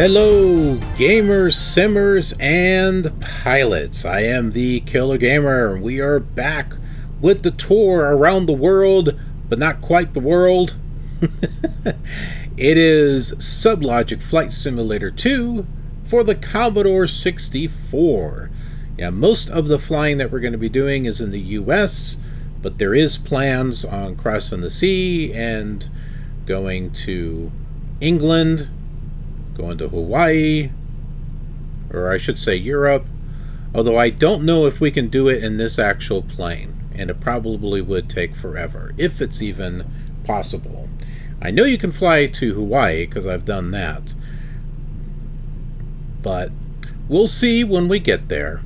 Hello, gamers, simmers, and pilots. I am the Killer Gamer. We are back with the tour around the world, but not quite the world. It is Sublogic Flight Simulator 2 for the Commodore 64. Yeah, most of the flying that we're going to be doing is in the US, but there is plans on crossing the sea and going to England, going to Hawaii, or I should say Europe, although I don't know if we can do it in this actual plane, and it probably would take forever, if it's even possible. I know you can fly to Hawaii, because I've done that, but we'll see when we get there.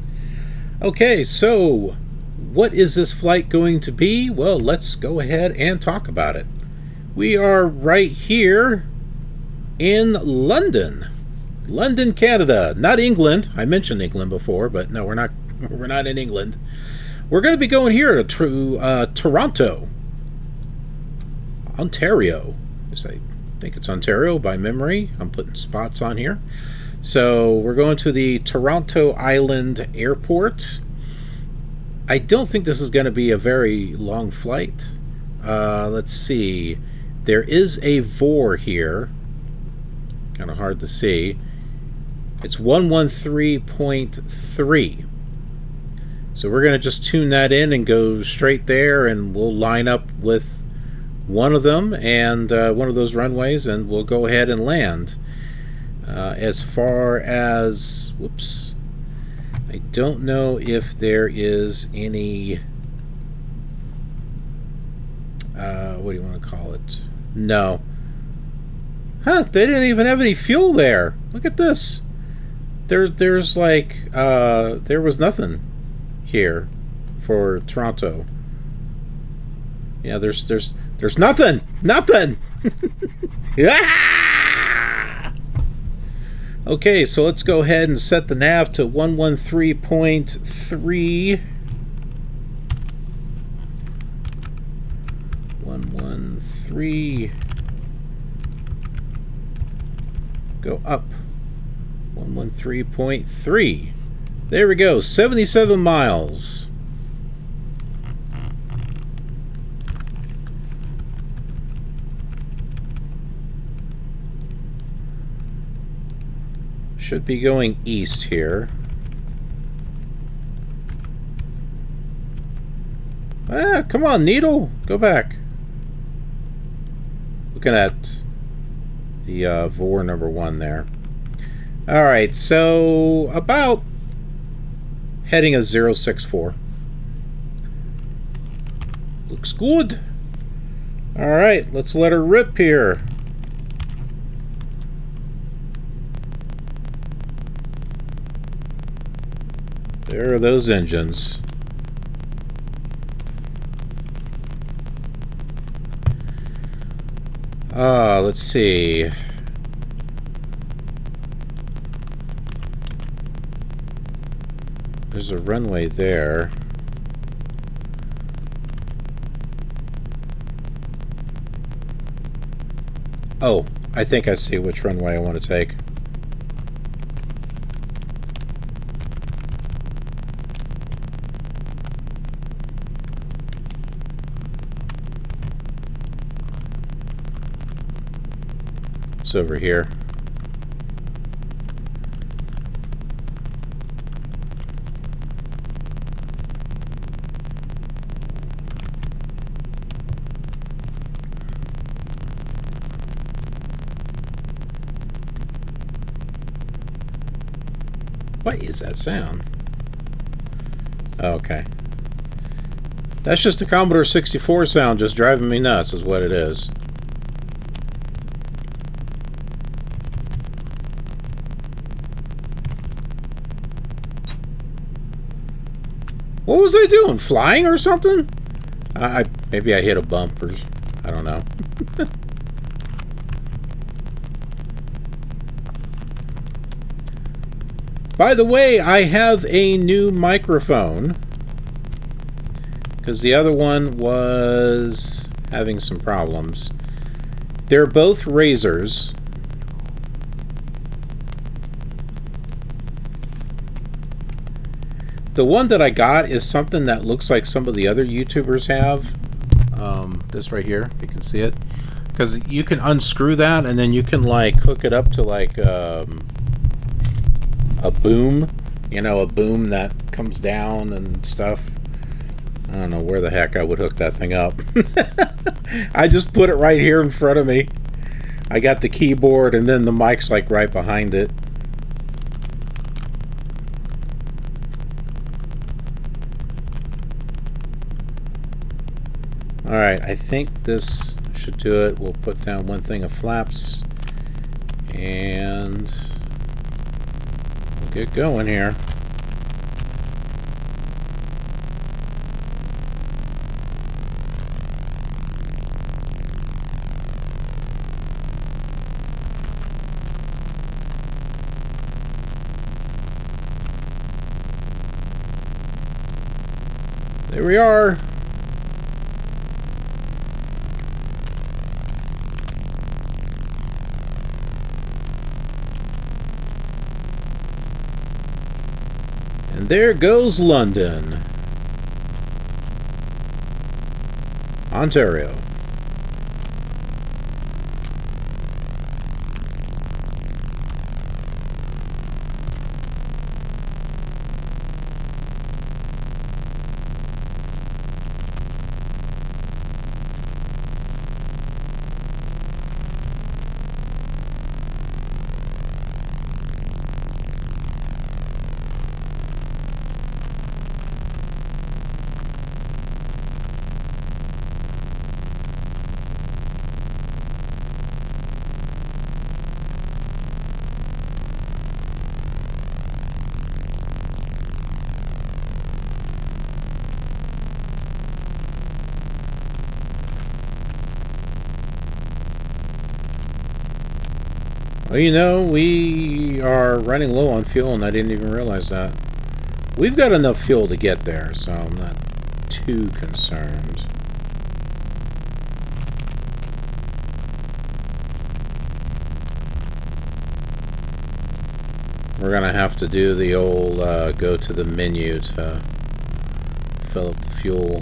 Okay, so what is this flight going to be? Well, let's go ahead and talk about it. We are right here in London, Canada, not England. I mentioned England before, but no, we're not in England. We're going to be going here to Toronto, Ontario. I think it's Ontario by memory. I'm putting spots on here. So we're going to the Toronto Island Airport. I don't think this is going to be a very long flight. Let's see. There is a VOR here. Kind of hard to see. It's 113.3. So we're going to just tune that in and go straight there, and we'll line up with one of them and one of those runways, and we'll go ahead and land. As far as, whoops, I don't know if there is any, what do you want to call it? No. Huh, they didn't even have any fuel there. Look at this. There's like, there was nothing here for Toronto. Yeah, there's nothing. Nothing. Yeah! Okay, so let's go ahead and set the nav to 113.3. 113. Go up. 113.3. There we go. 77 miles. Should be going east here. Ah, come on, Needle. Go back. Looking at the VOR number 1 there. Alright, so about heading a 064. Looks good. Alright, let's let her rip here. There are those engines. Let's see. There's a runway there. Oh, I think I see which runway I want to take. It's over here. What is that sound? Oh, okay. That's just a Commodore 64 sound just driving me nuts is what it is. What was I doing? Flying or something? Maybe I hit a bump or I don't know. By the way, I have a new microphone because the other one was having some problems. They're both Razors. The one that I got is something that looks like some of the other YouTubers have. This right here, you can see it. Because you can unscrew that, and then you can, like, hook it up to, like, a boom. You know, a boom that comes down and stuff. I don't know where the heck I would hook that thing up. I just put it right here in front of me. I got the keyboard, and then the mic's, like, right behind it. Alright, I think this should do it. We'll put down one thing of flaps. And we'll get going here. There we are. And there goes London, Ontario. Well, you know, we are running low on fuel, and I didn't even realize that. We've got enough fuel to get there, so I'm not too concerned. We're gonna have to do the old go to the menu to fill up the fuel.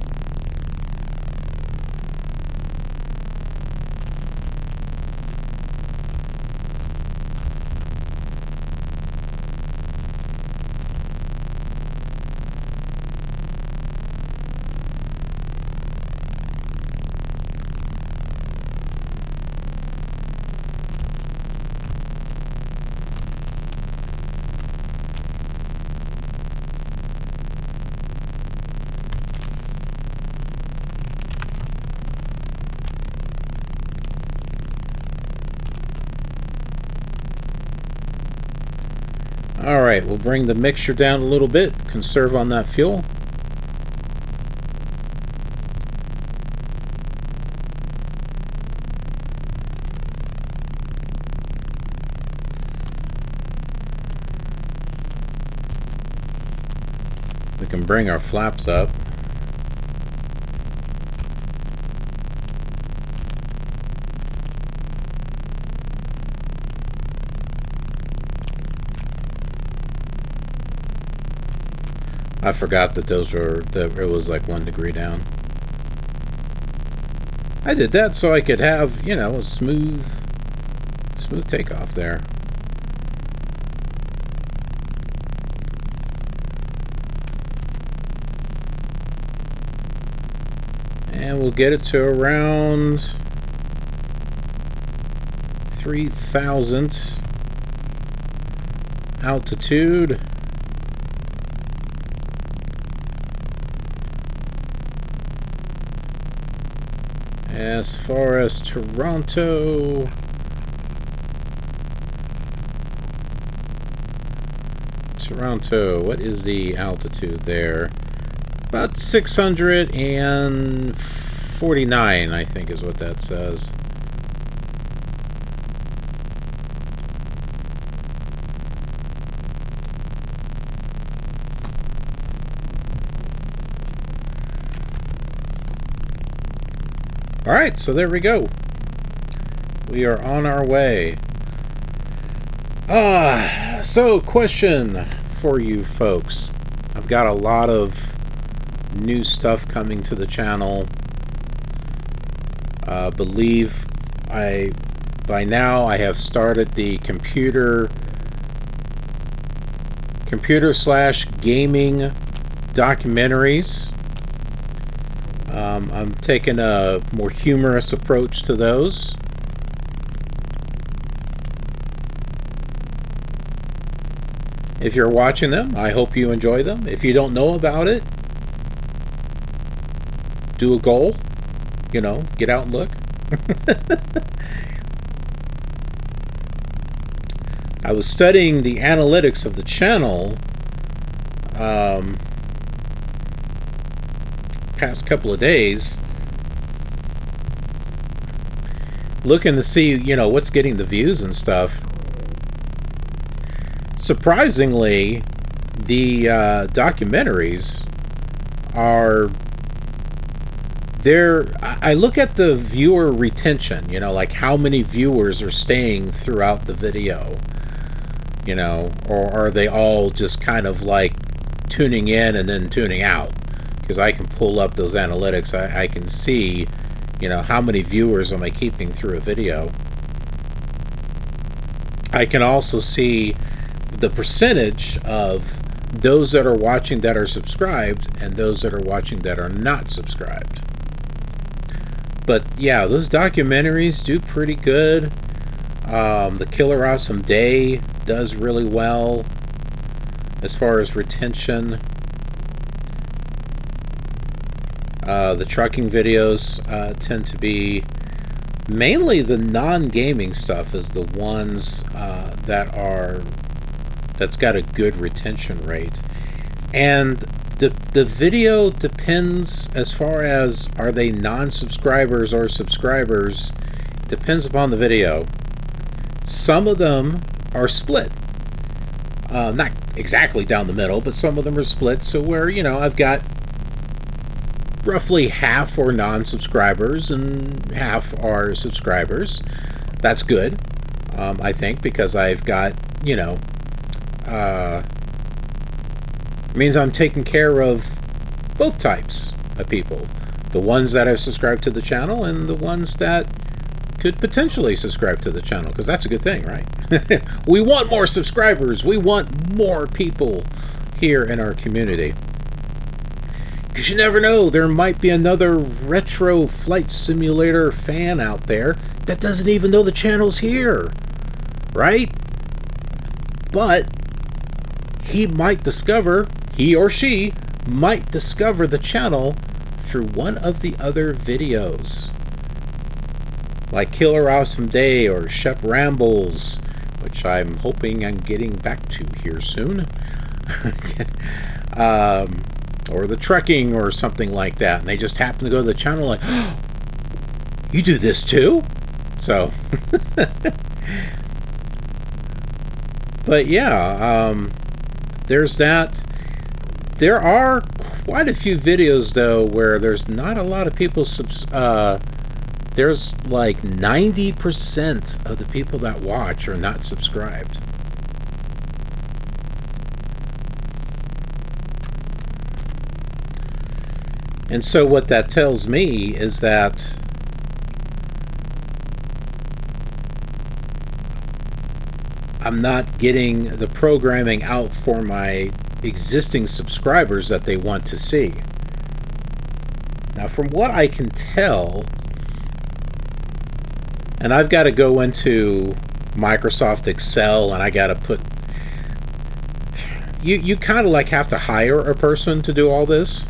Alright, we'll bring the mixture down a little bit, conserve on that fuel. We can bring our flaps up. I forgot that those were, that it was like 1 degree down. I did that so I could have, you know, a smooth takeoff there. And we'll get it to around 3,000 altitude. As far as Toronto, what is the altitude there? About 649, I think is what that says. Alright, so there we go. We are on our way. So question for you folks. I've got a lot of new stuff coming to the channel. Believe by now I have started the computer / gaming documentaries. I'm taking a more humorous approach to those. If you're watching them, I hope you enjoy them. If you don't know about it, do a goal. You know, get out and look. I was studying the analytics of the channel past couple of days, looking to see, you know, what's getting the views and stuff. Surprisingly, the documentaries are there. I look at the viewer retention, you know, like how many viewers are staying throughout the video, you know, or are they all just kind of like tuning in and then tuning out? Because I can pull up those analytics. I can see, you know, how many viewers am I keeping through a video. I can also see the percentage of those that are watching that are subscribed and those that are watching that are not subscribed. But yeah, those documentaries do pretty good. The Killer Awesome Day does really well as far as retention. The trucking videos tend to be mainly the non-gaming stuff is the ones that's got a good retention rate. And the video depends as far as are they non-subscribers or subscribers. Depends upon the video. Some of them are split. Not exactly down the middle, but some of them are split. So where, you know, I've got roughly half are non-subscribers and half are subscribers. That's good, I think, because I've got, you know, means I'm taking care of both types of people. The ones that have subscribed to the channel and the ones that could potentially subscribe to the channel, because that's a good thing, right? We want more subscribers. We want more people here in our community. Because you never know, there might be another retro flight simulator fan out there that doesn't even know the channel's here, right? But he or she might discover the channel through one of the other videos. Like Killer Awesome Day or Shep Rambles, which I'm hoping I'm getting back to here soon. Or the trekking or something like that, and they just happen to go to the channel like, oh, you do this too? So but yeah, there's that. There are quite a few videos though where there's not a lot of people there's like 90% of the people that watch are not subscribed. And so what that tells me is that I'm not getting the programming out for my existing subscribers that they want to see. Now, from what I can tell, and I've got to go into Microsoft Excel and I got to put... You kind of like have to hire a person to do all this.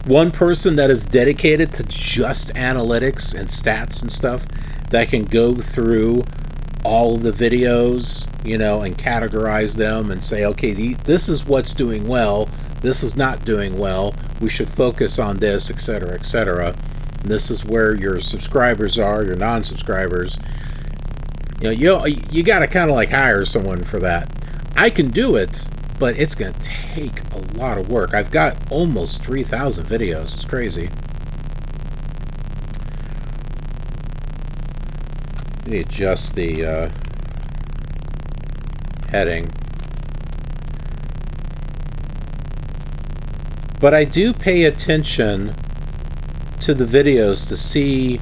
One person that is dedicated to just analytics and stats and stuff that can go through all of the videos, you know, and categorize them and say, okay, this is what's doing well, this is not doing well, we should focus on this, etc., etc. And this is where your subscribers are, your non-subscribers. You know, you got to kind of like hire someone for that. I can do it, but it's going to take a lot of work. I've got almost 3,000 videos. It's crazy. Let me adjust the heading. But I do pay attention to the videos to see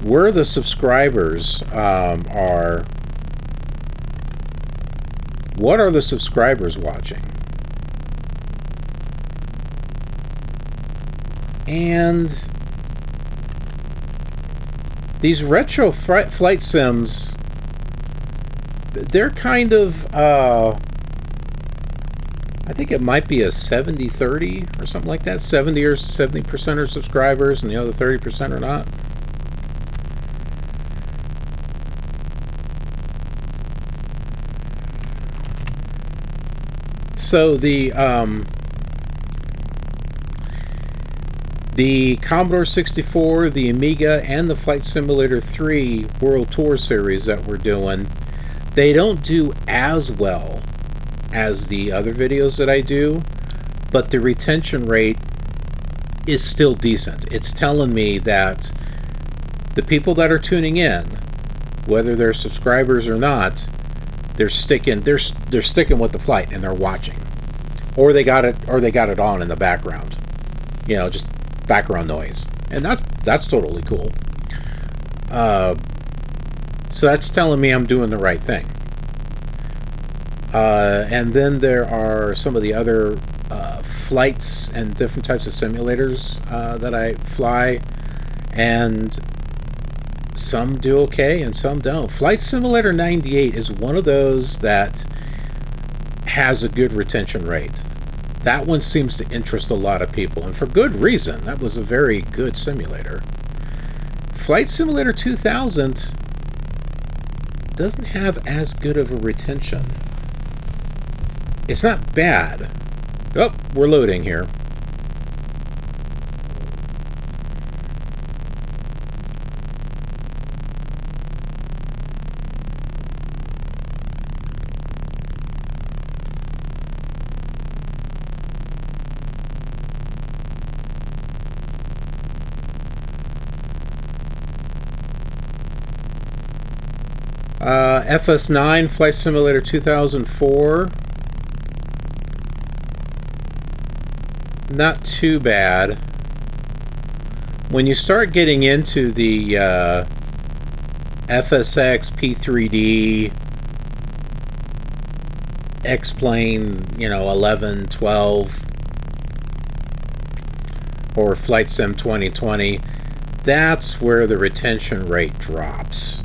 where the subscribers are. What are the subscribers watching? And these retro flight sims, they're kind of, I think it might be a 70-30 or something like that. 70% are subscribers and the other 30% are not. So the Commodore 64, the Amiga, and the Flight Simulator 3 World Tour series that we're doing, they don't do as well as the other videos that I do, but the retention rate is still decent. It's telling me that the people that are tuning in, whether they're subscribers or not, they're sticking with the flight and they're watching, or they got it on in the background, you know, just background noise, and that's totally cool. So that's telling me I'm doing the right thing. And then there are some of the other flights and different types of simulators that I fly, and some do okay and some don't. Flight Simulator 98 is one of those that has a good retention rate. That one seems to interest a lot of people, and for good reason. That was a very good simulator. Flight Simulator 2000 doesn't have as good of a retention. It's not bad. Oh, we're loading here. FS9, Flight Simulator 2004. Not too bad. When you start getting into the FSX, P3D, X-Plane, 11, 12, or Flight Sim 2020, that's where the retention rate drops.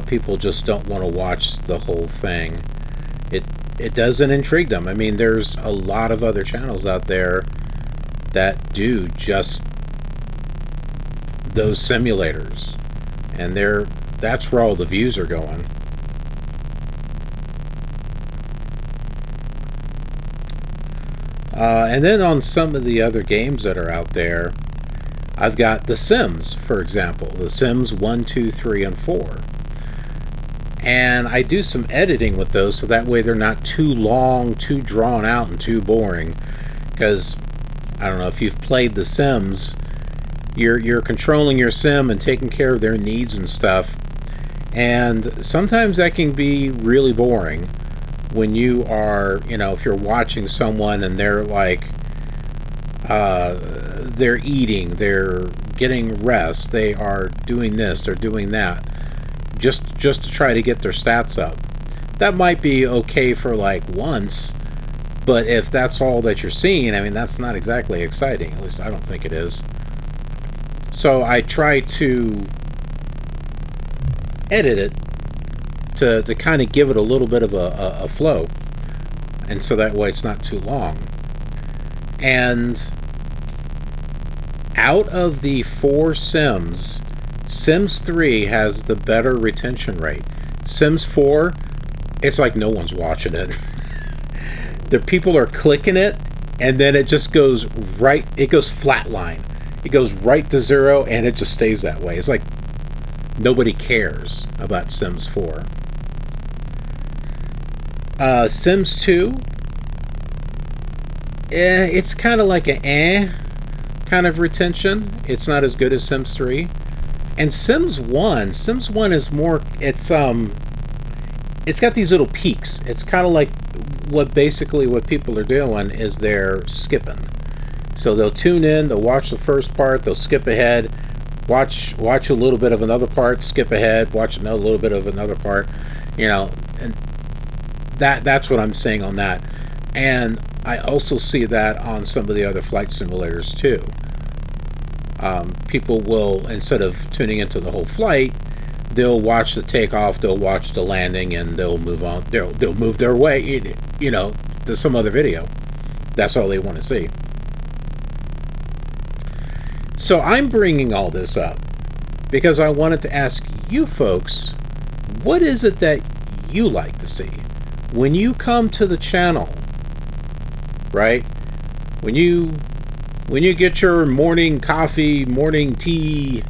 People just don't want to watch the whole thing. It doesn't intrigue them. I mean, there's a lot of other channels out there that do just those simulators, and that's where all the views are going. And then on some of the other games that are out there, I've got The Sims, for example. The Sims 1, 2, 3, and 4. And I do some editing with those so that way they're not too long, too drawn out, and too boring. Because, I don't know, if you've played The Sims, you're controlling your sim and taking care of their needs and stuff. And sometimes that can be really boring when you are, if you're watching someone and they're like, they're eating, they're getting rest, they are doing this, they're doing that, just to try to get their stats up. That might be okay for like once, but if that's all that you're seeing, I mean, that's not exactly exciting. At least I don't think it is. So I try to edit it to kind of give it a little bit of a flow, and so that way it's not too long. And out of the 4 Sims, Sims 3 has the better retention rate. Sims 4, it's like no one's watching it. The people are clicking it, and then it just goes right, it goes flatline. It goes right to 0, and it just stays that way. It's like nobody cares about Sims 4. Sims 2, it's kind of like an kind of retention. It's not as good as Sims 3. And Sims 1 is more, it's got these little peaks. It's kind of like what people are doing is they're skipping. So they'll tune in, they'll watch the first part, they'll skip ahead, watch a little bit of another part, skip ahead, watch another little bit of another part, you know, and that's what I'm saying on that. And I also see that on some of the other flight simulators too. People will, instead of tuning into the whole flight, they'll watch the takeoff, they'll watch the landing, and they'll move on. They'll move their way, you know, to some other video. That's all they want to see. So I'm bringing all this up because I wanted to ask you folks, what is it that you like to see when you come to the channel, right? When you get your morning coffee, morning tea.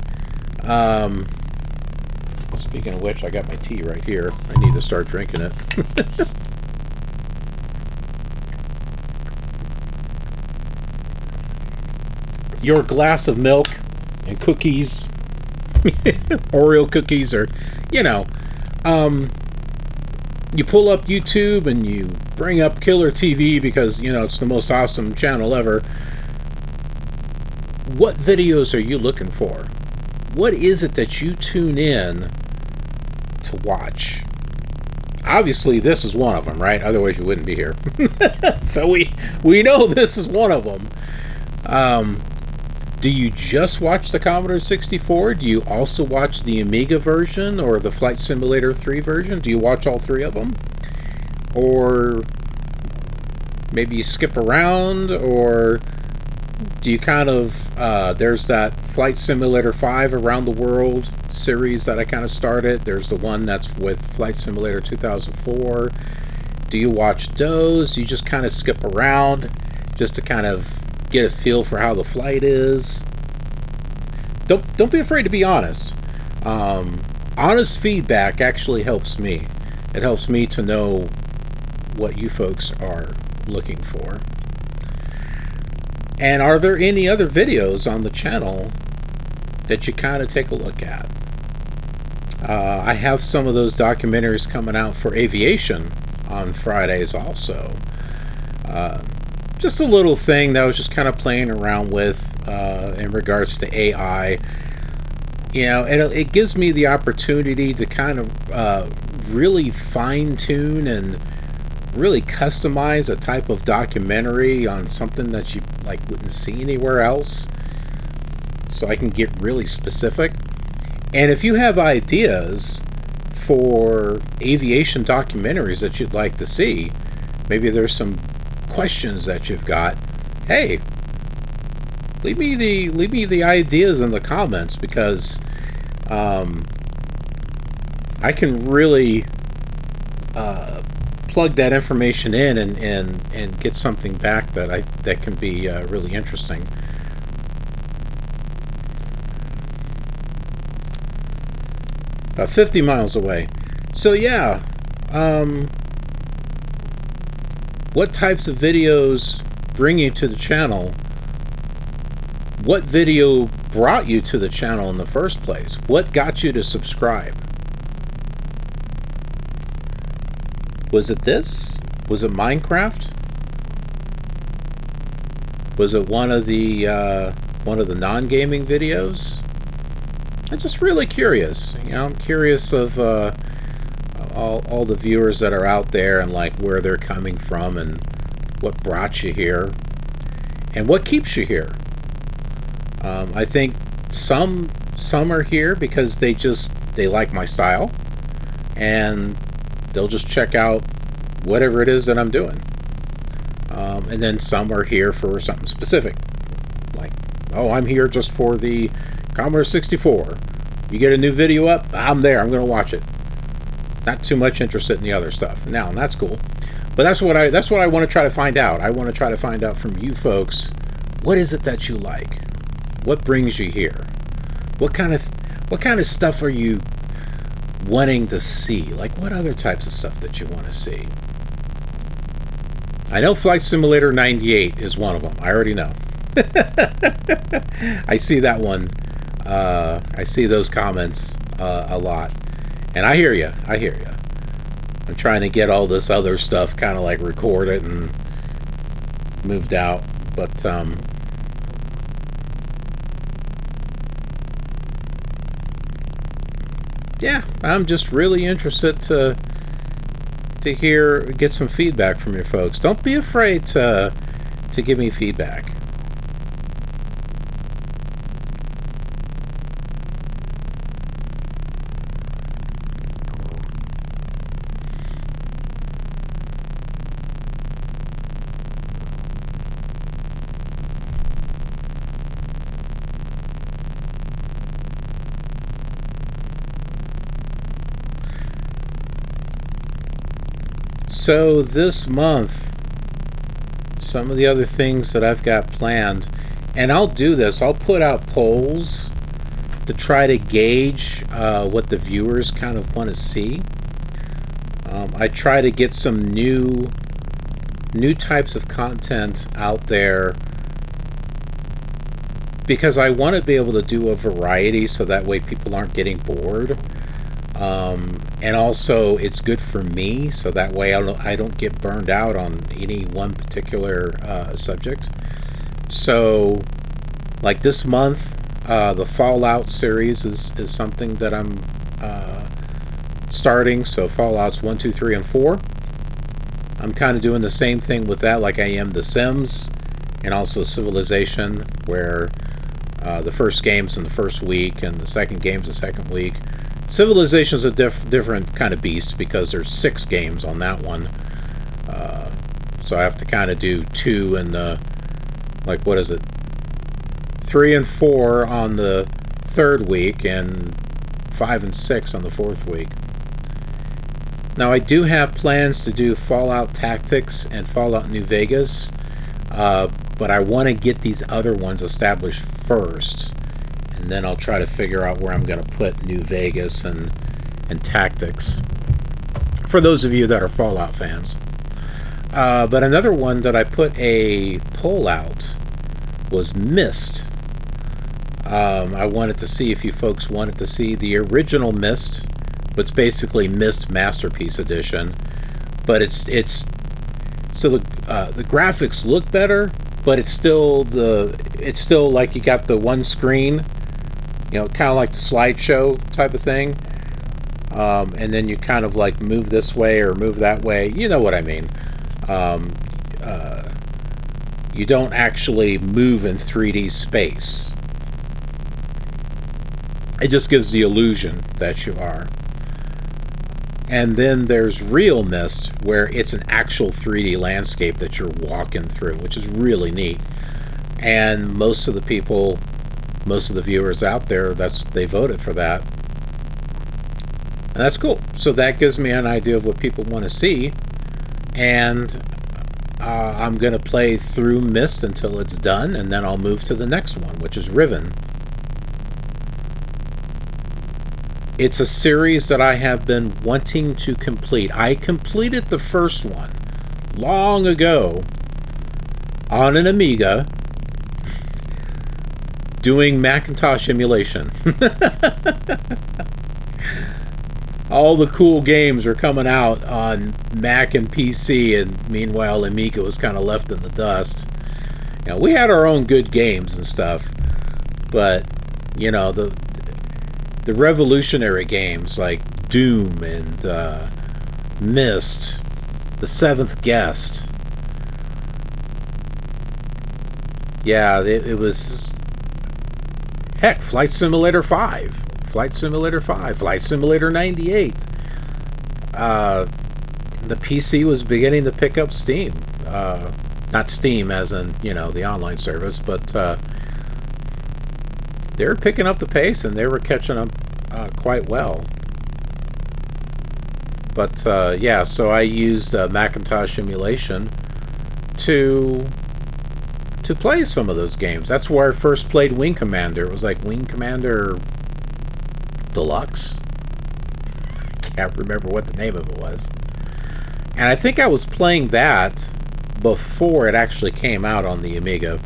Speaking of which, I got my tea right here. I need to start drinking it. Your glass of milk and cookies, Oreo cookies, or, you know, you pull up YouTube and you bring up KILR TV because, you know, it's the most awesome channel ever. What videos are you looking for? What is it that you tune in to watch? Obviously, this is one of them, right? Otherwise, you wouldn't be here. So we know this is one of them. Do you just watch the Commodore 64? Do you also watch the Amiga version or the Flight Simulator 3 version? Do you watch all three of them? Or maybe you skip around? Or do you kind of, there's that Flight Simulator 5 Around the World series that I kind of started. There's the one that's with Flight Simulator 2004. Do you watch those? Do you just kind of skip around just to kind of get a feel for how the flight is? Don't be afraid to be honest. Honest feedback actually helps me. It helps me to know what you folks are looking for. And are there any other videos on the channel that you kind of take a look at? I have some of those documentaries coming out for aviation on Fridays also. Just a little thing that I was just kind of playing around with in regards to AI. You know, and it gives me the opportunity to kind of really fine-tune and really customize a type of documentary on something that you like wouldn't see anywhere else. So I can get really specific. And if you have ideas for aviation documentaries that you'd like to see, maybe there's some questions that you've got, hey, leave me the ideas in the comments, because I can really plug that information in and get something back that can be really interesting. About 50 miles away. So yeah, what types of videos bring you to the channel? What video brought you to the channel in the first place? What got you to subscribe? Was it this? Was it Minecraft? Was it one of the non-gaming videos? I'm just really curious. You know, I'm curious of all the viewers that are out there, and like where they're coming from, and what brought you here, and what keeps you here. I think some are here because they like my style, and they'll just check out whatever it is that I'm doing. And then some are here for something specific, like, oh, I'm here just for the Commodore 64. You get a new video up, I'm there, I'm going to watch it. Not too much interested in the other stuff. Now, and that's cool. But that's what I want to try to find out. I want to try to find out from you folks, what is it that you like? What brings you here? What kind of stuff are you wanting to see? Like, what other types of stuff that you want to see? I know Flight Simulator 98 is one of them. I already know. I see that one. I see those comments a lot. And I hear you. I'm trying to get all this other stuff kind of like recorded and moved out. But yeah, I'm just really interested to get some feedback from your folks. Don't be afraid to give me feedback. So this month, some of the other things that I've got planned, and I'll do this, I'll put out polls to try to gauge what the viewers kind of want to see. I try to get some new types of content out there because I want to be able to do a variety so that way people aren't getting bored. And also it's good for me so that way I don't get burned out on any one particular subject. So like this month, the Fallout series is something that I'm starting. So Fallouts 1, 2, 3, and 4. I'm kind of doing the same thing with that like I am The Sims and also Civilization, where the first game's in the first week and the second game's the second week. Civilization's a different kind of beast because there's 6 games on that one. So I have to kind of do 2 and the, like, what is it? 3 and 4 on the third week and 5 and 6 on the fourth week. Now I do have plans to do Fallout Tactics and Fallout New Vegas, but I want to get these other ones established first. And then I'll try to figure out where I'm going to put New Vegas and Tactics, for those of you that are Fallout fans. But another one that I put a poll out was Myst. I wanted to see if you folks wanted to see the original Myst, but it's basically Myst Masterpiece Edition. But it's so the graphics look better, but it's still like you got the one screen. You know, kind of like the slideshow type of thing. And then you kind of like move this way or move that way. You know what I mean. You don't actually move in 3D space. It just gives the illusion that you are. And then there's Real Myst, where it's an actual 3D landscape that you're walking through, which is really neat. And most of the viewers out there, they voted for that. And that's cool. So that gives me an idea of what people want to see. And I'm going to play through Myst until it's done, and then I'll move to the next one, which is Riven. It's a series that I have been wanting to complete. I completed the first one long ago on an Amiga, doing Macintosh emulation. All the cool games are coming out on Mac and PC, and meanwhile Amiga was kind of left in the dust. You know, we had our own good games and stuff, but you know, the revolutionary games like Doom and Myst, The Seventh Guest. Yeah, it was... Heck, Flight Simulator 5, Flight Simulator 98. The PC was beginning to pick up steam. Not Steam as in, you know, the online service, but they were picking up the pace and they were catching up quite well. But yeah, so I used Macintosh emulation to play some of those games. That's where I first played Wing Commander. It was like Wing Commander Deluxe. Can't remember what the name of it was. And I think I was playing that before it actually came out on the Amiga.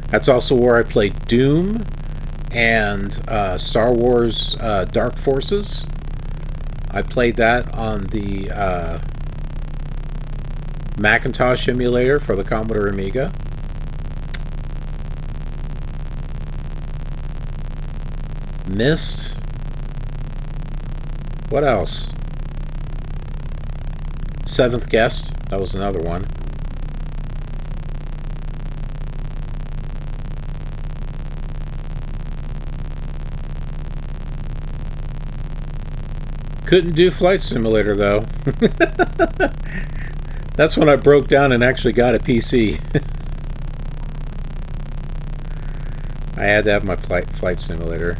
That's also where I played Doom and Star Wars Dark Forces. I played that on the Macintosh emulator for the Commodore Amiga. Myst. What else? Seventh Guest. That was another one. Couldn't do Flight Simulator, though. That's when I broke down and actually got a PC. I had to have my Flight Simulator.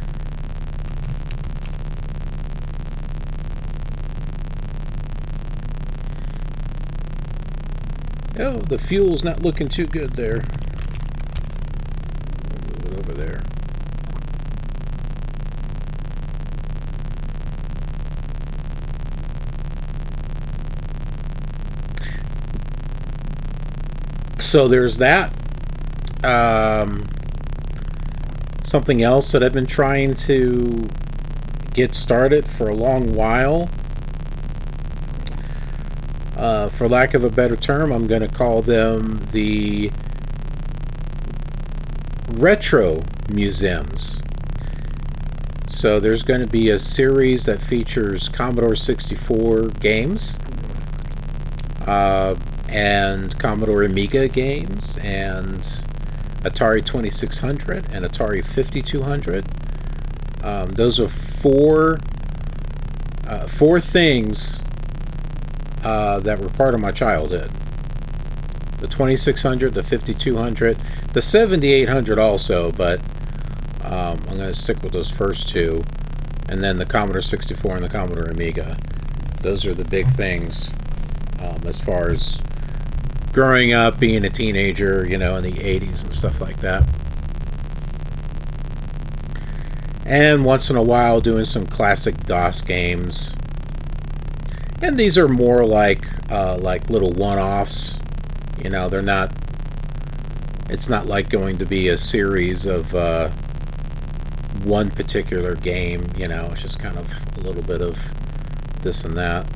Oh, the fuel's not looking too good there. Move it over there. So there's that. Something else that I've been trying to get started for a long while. For lack of a better term, I'm going to call them the retro museums. So there's going to be a series that features Commodore 64 games, and Commodore Amiga games, and Atari 2600 and Atari 5200. Those are four things that were part of my childhood. The 2600, the 5200, the 7800 also, but I'm going to stick with those first two, and then the Commodore 64 and the Commodore Amiga. Those are the big things as far as growing up, being a teenager, you know, in the 80s and stuff like that. And once in a while doing some classic DOS games. And these are more like little one-offs. You know, they're not... It's not like going to be a series of one particular game, you know. It's just kind of a little bit of this and that.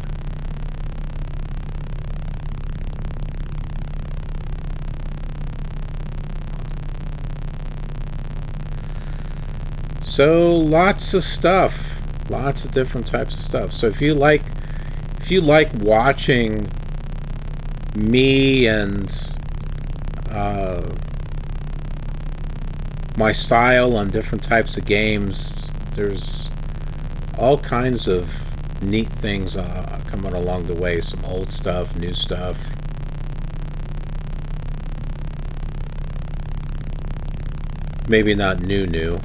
So lots of stuff, lots of different types of stuff. So if you like watching me and my style on different types of games, there's all kinds of neat things coming along the way. Some old stuff, new stuff. Maybe not new.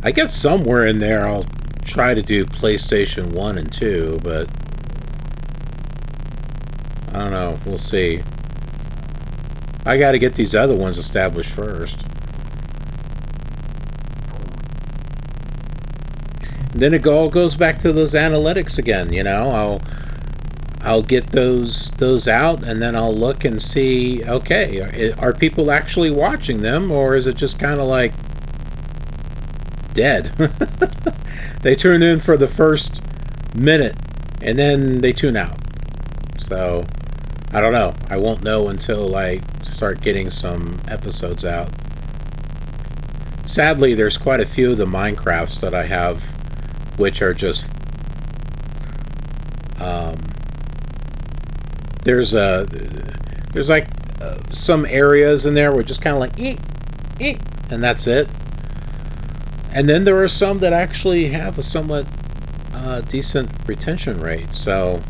I guess somewhere in there I'll try to do PlayStation 1 and 2, but I don't know. We'll see. I got to get these other ones established first. Then it all goes back to those analytics again, you know. I'll get those out, and then I'll look and see, okay, are people actually watching them, or is it just kind of like dead? They tune in for the first minute, and then they tune out. So, I don't know. I won't know until I start getting some episodes out. Sadly, there's quite a few of the Minecrafts that I have, which are just there's like some areas in there where just kind of like and that's it. And then there are some that actually have a somewhat decent retention rate, so,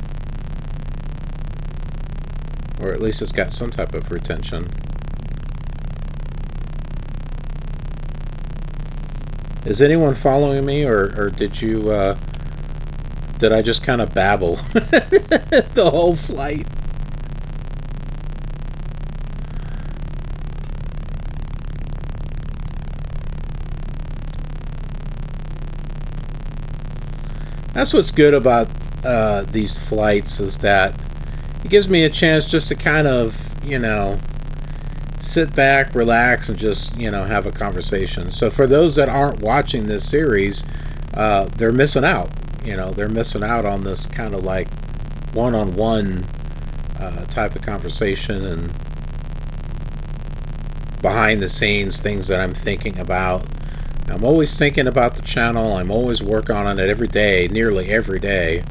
or at least it's got some type of retention. Is anyone following me, or did you, did I just kind of babble the whole flight? That's what's good about these flights, is that, it gives me a chance just to kind of, you know, sit back, relax, and just, you know, have a conversation. So for those that aren't watching this series, they're missing out. You know, they're missing out on this kind of like one-on-one type of conversation and behind the scenes things that I'm thinking about. I'm always thinking about the channel. I'm always working on it every day, nearly every day.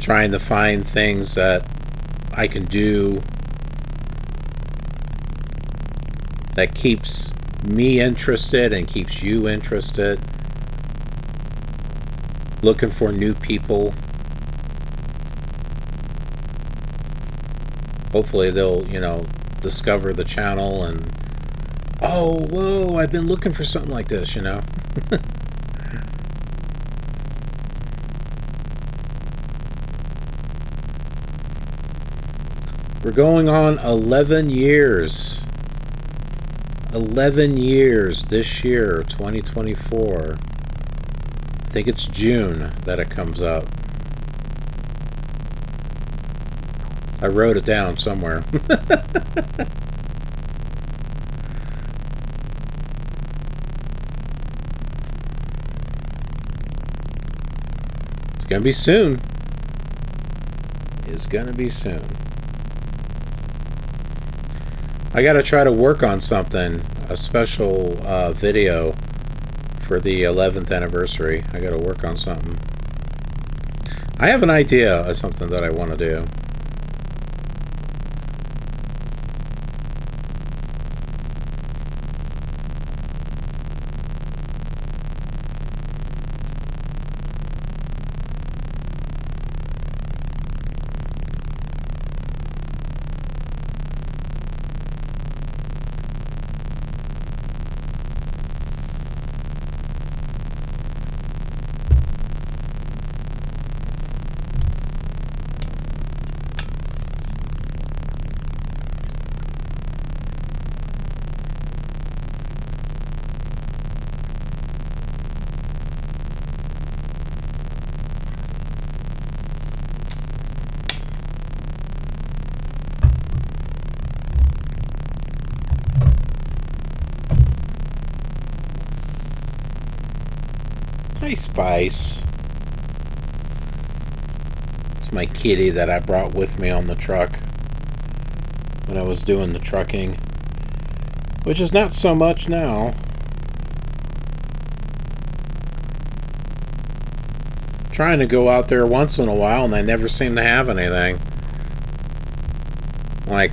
Trying to find things that I can do that keeps me interested and keeps you interested. Looking for new people. Hopefully they'll, you know, discover the channel and, oh, whoa, I've been looking for something like this, you know. We're going on 11 years. 11 years this year, 2024. I think it's June that it comes up. I wrote it down somewhere. It's gonna be soon. It's gonna be soon. I gotta try to work on something, a special video for the 11th anniversary. I gotta work on something. I have an idea of something that I want to do. Hi, Spice. It's my kitty that I brought with me on the truck when I was doing the trucking, which is not so much now. Trying to go out there once in a while, and they never seem to have anything. Like,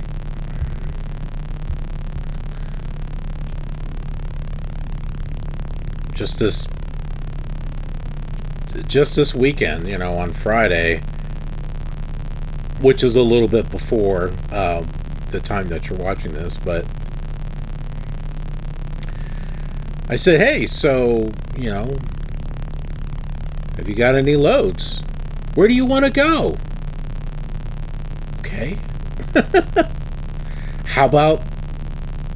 just this weekend, you know, on Friday, which is a little bit before the time that you're watching this, but I said, hey, so, you know, have you got any loads? Where do you want to go? Okay. How about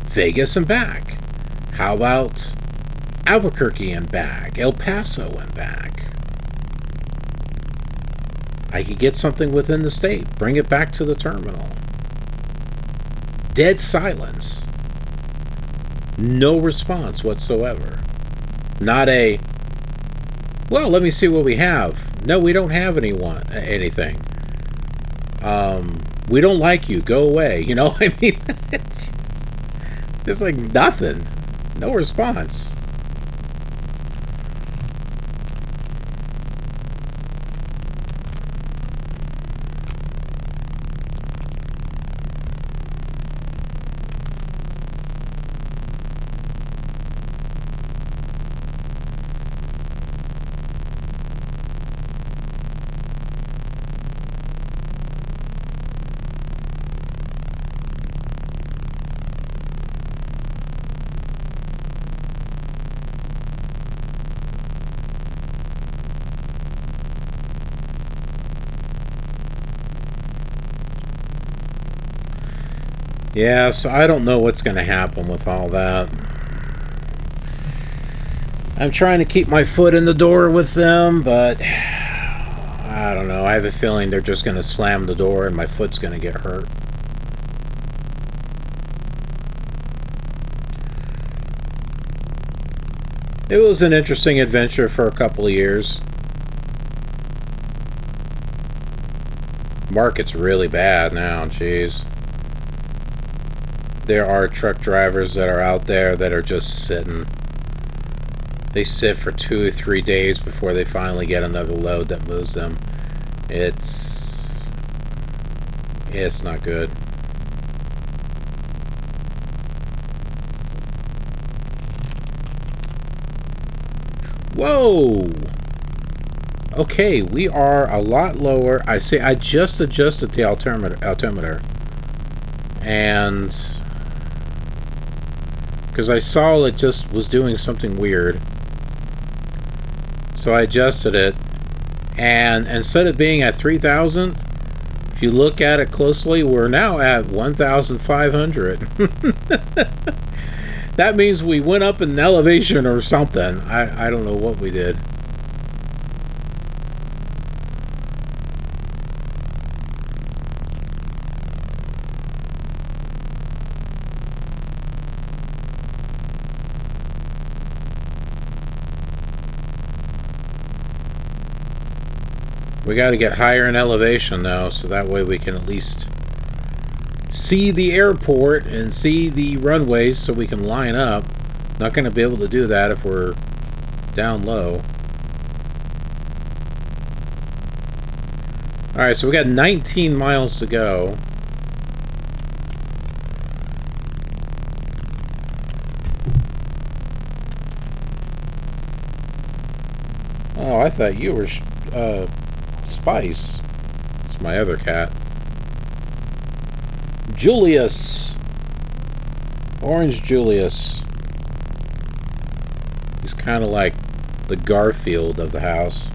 Vegas and back? How about Albuquerque and back? El Paso and back? I could get something within the state. Bring it back to the terminal. Dead silence. No response whatsoever. Not a, well, let me see what we have. No, we don't have anything. We don't like you. Go away. You know, I mean, it's like nothing. No response. Yeah, so I don't know what's going to happen with all that. I'm trying to keep my foot in the door with them, but I don't know. I have a feeling they're just going to slam the door and my foot's going to get hurt. It was an interesting adventure for a couple of years. Market's really bad now, jeez. There are truck drivers that are out there that are just sitting. They sit for 2 or 3 days before they finally get another load that moves them. It's not good. Whoa! Okay, we are a lot lower. I just adjusted the altimeter. And because I saw it just was doing something weird. So I adjusted it, and instead of being at 3,000, if you look at it closely, we're now at 1,500. That means we went up in elevation or something. I don't know what we did. We got to get higher in elevation though, so that way we can at least see the airport and see the runways so we can line up. Not going to be able to do that if we're down low. Alright, so we got 19 miles to go. Oh, I thought you were Spice. It's my other cat. Julius. Orange Julius. He's kind of like the Garfield of the house.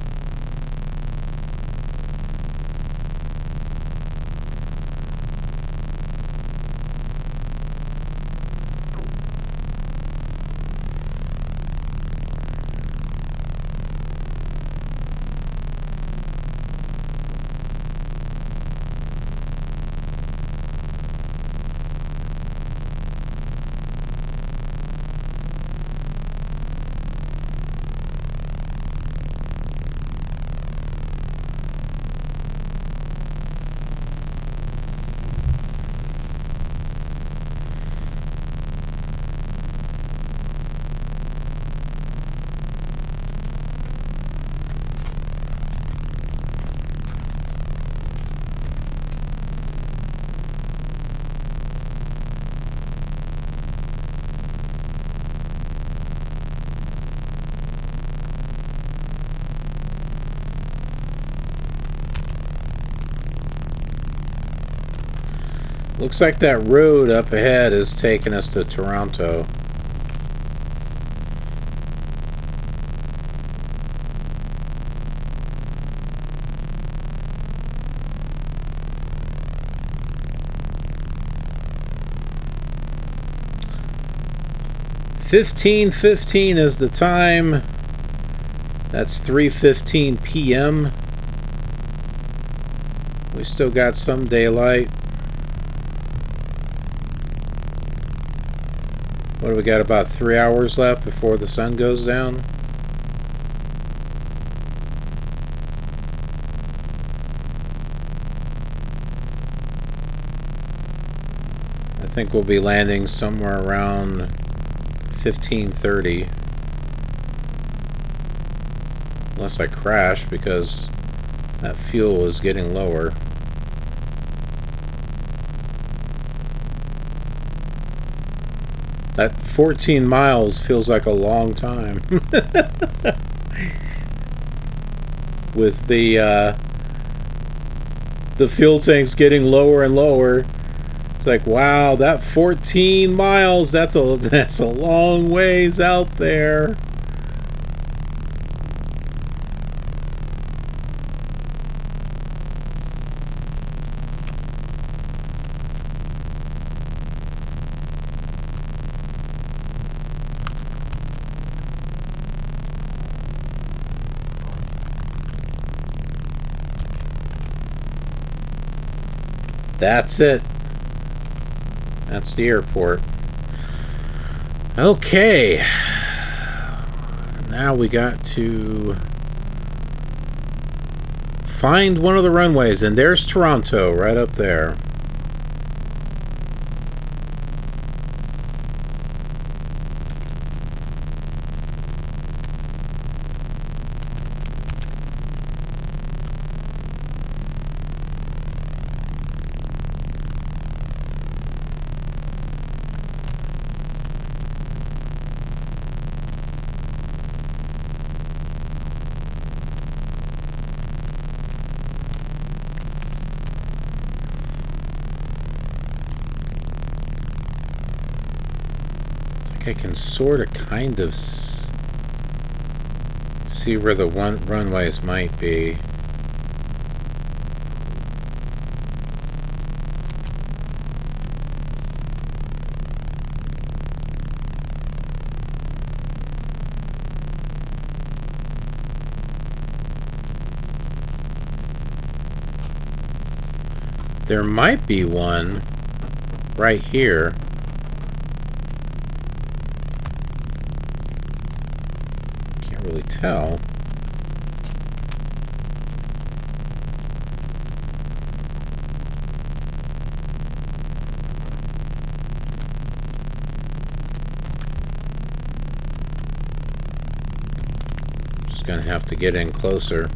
Looks like that road up ahead is taking us to Toronto. .15 is the time. That's 3:15 p.m. We still got some daylight. What do we got? About 3 hours left before the sun goes down. I think we'll be landing somewhere around 15:30. Unless I crash because that fuel is getting lower. That 14 miles feels like a long time. With the fuel tanks getting lower and lower. It's like, wow, that 14 miles, that's a long ways out there. That's it. That's the airport. Okay. Now we got to find one of the runways, and there's Toronto right up there. I can sort of kind of see where the runways might be. There might be one right here. Really tell. Just gonna have to get in closer.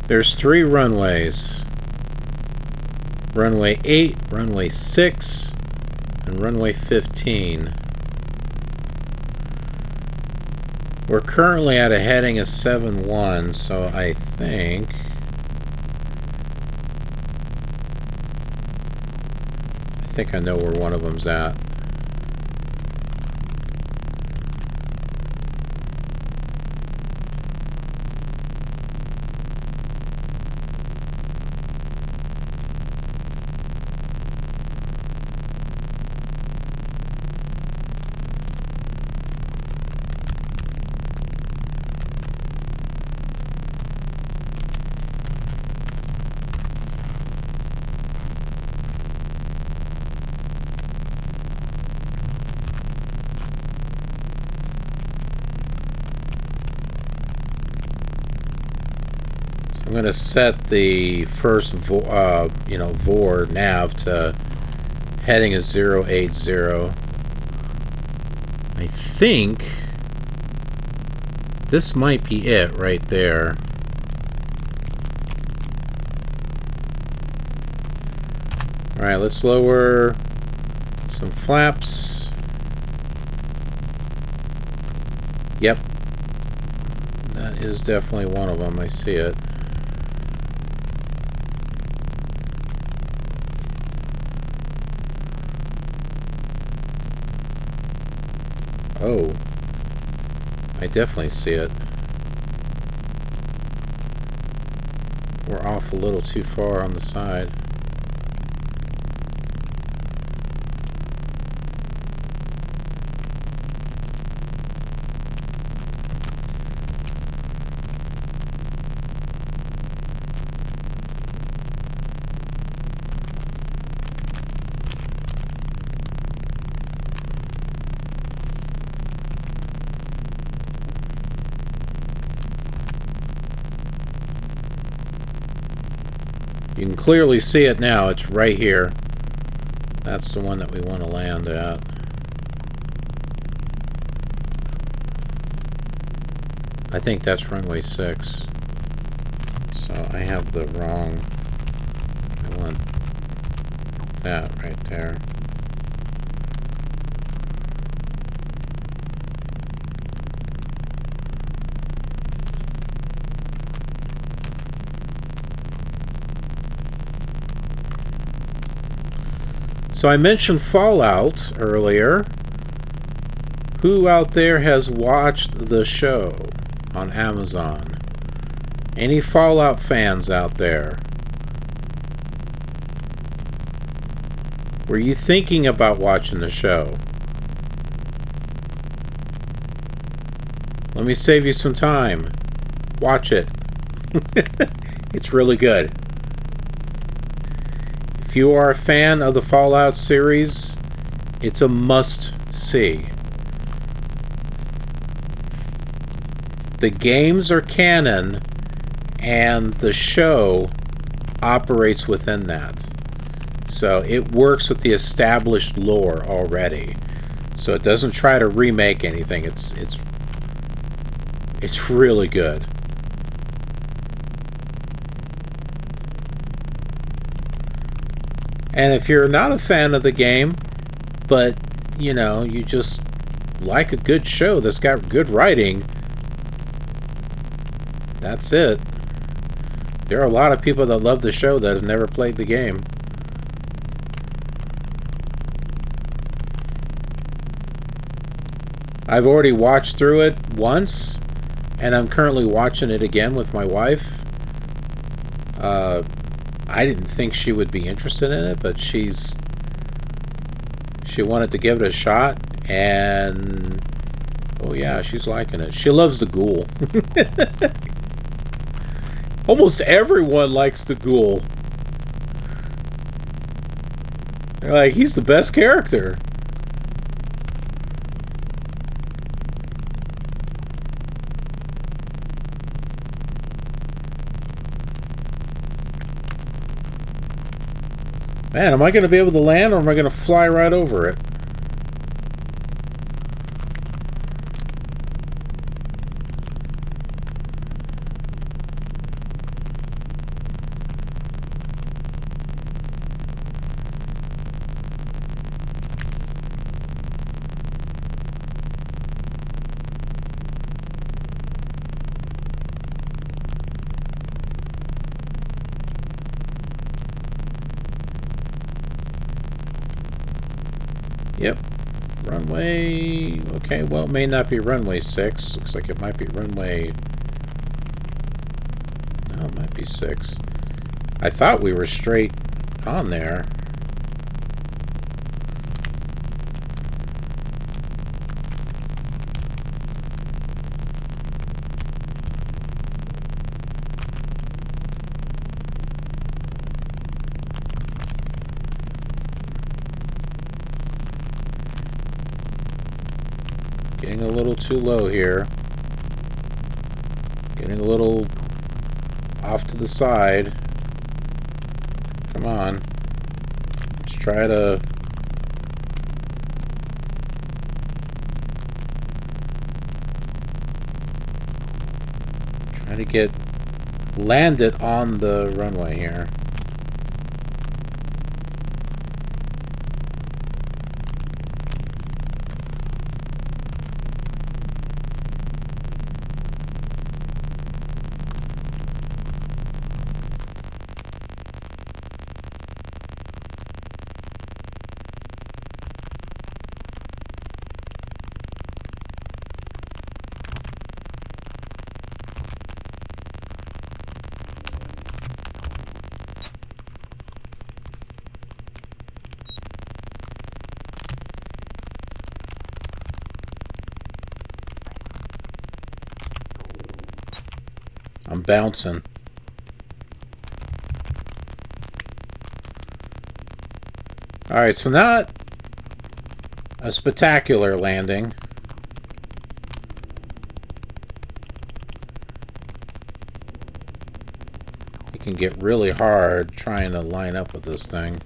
There's 3 runways. Runway 8, runway 6, and runway 15. We're currently at a heading of 7-1, so I think I know where one of them's at. I'm going to set the first VOR nav to heading is 080. I think this might be it right there. Alright, let's lower some flaps. Yep. That is definitely one of them. I see it. Oh, I definitely see it. We're off a little too far on the side. You can clearly see it now. It's right here. That's the one that we want to land at. I think that's runway 6. So I have the wrong... I want that right there. So I mentioned Fallout earlier. Who out there has watched the show on Amazon? Any Fallout fans out there? Were you thinking about watching the show? Let me save you some time. Watch it. It's really good. If you are a fan of the Fallout series, it's a must-see. The games are canon, and the show operates within that. So it works with the established lore already. So it doesn't try to remake anything. It's really good. And if you're not a fan of the game, but, you know, you just like a good show that's got good writing, that's it. There are a lot of people that love the show that have never played the game. I've already watched through it once, and I'm currently watching it again with my wife. I didn't think she would be interested in it, but she wanted to give it a shot, and oh yeah, she's liking it. She loves the ghoul. Almost everyone likes the ghoul. They're like, he's the best character. Man, am I going to be able to land, or am I going to fly right over it? Yep. Runway... Okay, well, it may not be runway 6. Looks like it might be runway... No, it might be 6. I thought we were straight on there. Getting a little too low here. Getting a little off to the side. Come on. Let's try to... Try to get landed on the runway here. I'm bouncing. Alright, so not a spectacular landing. It can get really hard trying to line up with this thing.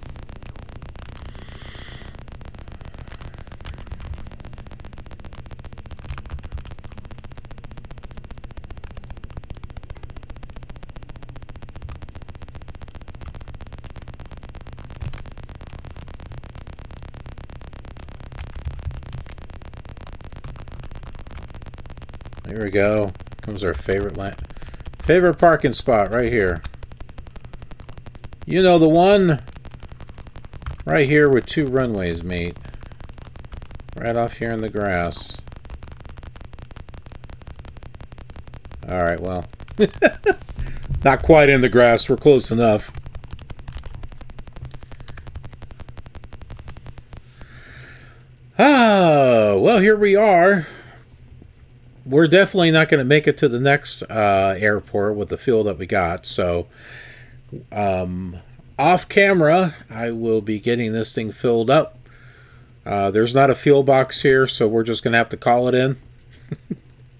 There we go. Comes our favorite parking spot right here. You know, the one right here where two runways meet. Right off here in the grass. All right, well, not quite in the grass. We're close enough. Well, here we are. We're definitely not going to make it to the next airport with the fuel that we got. So, off camera, I will be getting this thing filled up. There's not a fuel box here, so we're just going to have to call it in.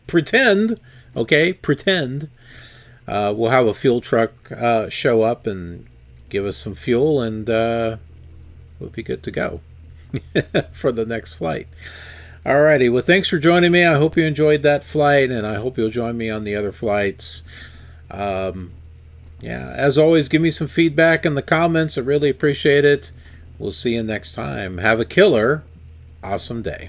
Pretend, okay? Pretend. We'll have a fuel truck show up and give us some fuel, and we'll be good to go for the next flight. Alrighty, well, thanks for joining me. I hope you enjoyed that flight, and I hope you'll join me on the other flights. Yeah, as always, give me some feedback in the comments. I really appreciate it. We'll see you next time. Have a killer, awesome day.